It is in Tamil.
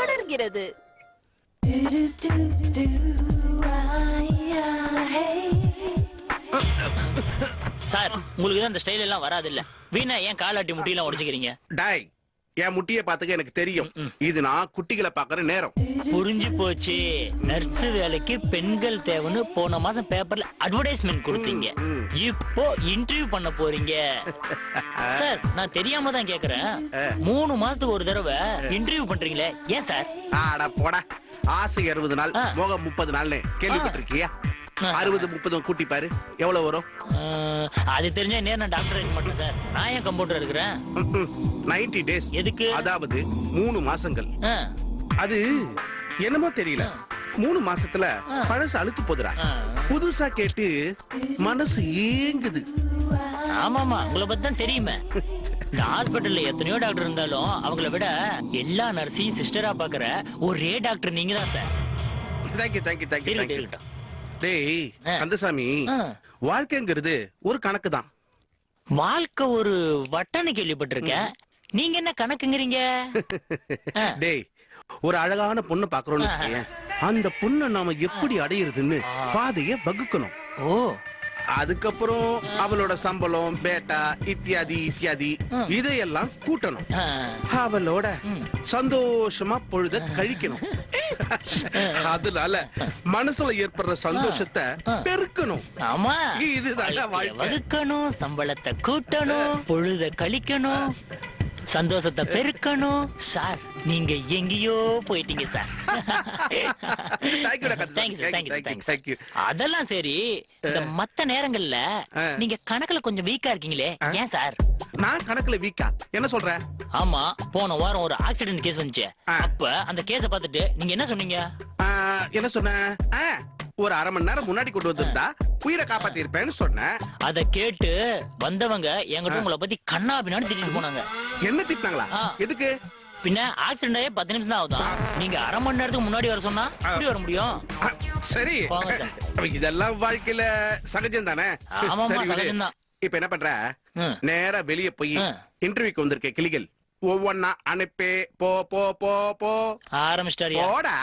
தொடர்கிறது. சார், உங்களுக்கு தான் இந்த ஸ்டைல் எல்லாம் வராது இல்ல. வீணா ஏன் காலாட்டி முட்டியெல்லாம் உடைச்சுக்கிறீங்க? டாய், என் முட்டியை பாத்துக்க எனக்கு தெரியும். இது நான் குட்டிகளை பாக்குற நேரம். புரிஞ்சு போச்சு. நர்ஸ் வேலைக்கு பெண்கள் தேவைன்னு போன மாசம் பேப்பர்ல அட்வர்டைஸ்மெண்ட் கொடுத்தீங்க. இப்போ இன்டர்வியூ பண்ண போறீங்க. சார், நான் தெரியாம தான் கேக்குறேன். 3 மாசத்துக்கு ஒரு தடவை இன்டர்வியூ பண்றீங்களே, ஏன் சார்? ஆடா போடா. ஆசை 60 நாள், மோகம் 30 நாள்னு கேள்விப்பட்டிருக்கியா? 60-30 கூட்டி பாரு, எவ்வளவு வரும்? அது தெரிஞ்சா நேரம் நான் டாக்டர் மாட்டேன் சார். நான் ஏன் கம்ப்யூட்டர் இருக்கிறேன்? 90 days. எதுக்கு? அதாவது 3 மாசங்கள். அது என்னமோ தெரியல, 3 மாசத்துல பழசு அழுத்து போதுரா. புதுசா கேட்டு மனசு ஏங்குது. ஆமாமா, உங்களை பத்தி தான் தெரியுமே. இந்த ஹாஸ்பிட்டல்ல எத்தனையோ டாக்டர் இருந்தாலும் அவங்கள விட எல்லா நர்ஸையும் சிஸ்டரா பாக்குற ஒரே டாக்டர் நீங்க தான் சார். Thank you thank you thank you. டேய் கந்தசாமி, வாழ்க்கைங்கிறது ஒரு கணக்கு தான். வாழ்க்கை ஒரு வட்டன்னு கேள்விப்பட்டிருக்கேன். நீங்க என்ன கணக்குங்கிறீங்க? டேய், ஒரு அழகான பொண்ணு பாக்குறோம்னு வச்சுக்கேன், அந்த பொண்ணை நாம எப்படி அடையிறதுன்னு பாதைய வகுக்கணும். ஓ, அதுக்கப்புறம் அவளோட சம்பளம், பேட்டா இத்தியாதி இத்தியாதி இதையெல்லாம் கூட்டணும். அவளோட சந்தோஷமா பொழுத கழிக்கணும். அதனால மனசுல ஏற்படுற சந்தோஷத்தை பெருக்கணும். ஆமா, இதுதான் வகுக்கணும், சம்பளத்தை கூட்டணும், பொழுத கழிக்கணும், சந்தோஷத்தை பெருக்கணும். சார், நீங்க எங்கேயோ போயிட்டீங்க சார். அதெல்லாம் சரி, இந்த மத்த நேரங்கள்ல நீங்க கணக்குல கொஞ்சம் வீக்கா இருக்கீங்களே, ஏன் சார்? நான் கணக்குல வீக்கா? என்ன சொல்ற? ஆமா, போன வாரம் ஒரு ஆக்சிடென்ட் கேஸ் வந்துச்சு. அப்ப அந்த கேஸ பார்த்துட்டு நீங்க என்ன சொன்னீங்க? என்ன சொன்ன? ஒரு அரை மணி நேரம் முன்னாடி கொண்டு வந்திருந்தா உயிரை காப்பாத்தி இருப்பேன்னு சொன்னேன். அத கேட்டு வந்தவங்க என்கிட்ட உங்களை பத்தி கண்ணா பின்னாடி திட்டிட்டு போனாங்க. என்ன திட்டினாங்களா? எதுக்கு? பின்ன ஆக்சிடென்ட் ஆகி 10 நிமிஷம் தான் ஆகுதா? நீங்க அரை மணி நேரத்துக்கு முன்னாடி வர சொன்னா எப்படி வர முடியும்? சரி, இதெல்லாம் வாழ்க்கையில சகஜம் தானே. சகஜம் தான். இப்ப என்ன பண்ற? நேரா வெளியே போய் இன்டர்வியூக்கு வந்திருக்க கிளிகள் ஒவ்வொன்னா அனுப்பி போ போ போ போ ஆரம்பிச்சிட்டாரியா? போடா.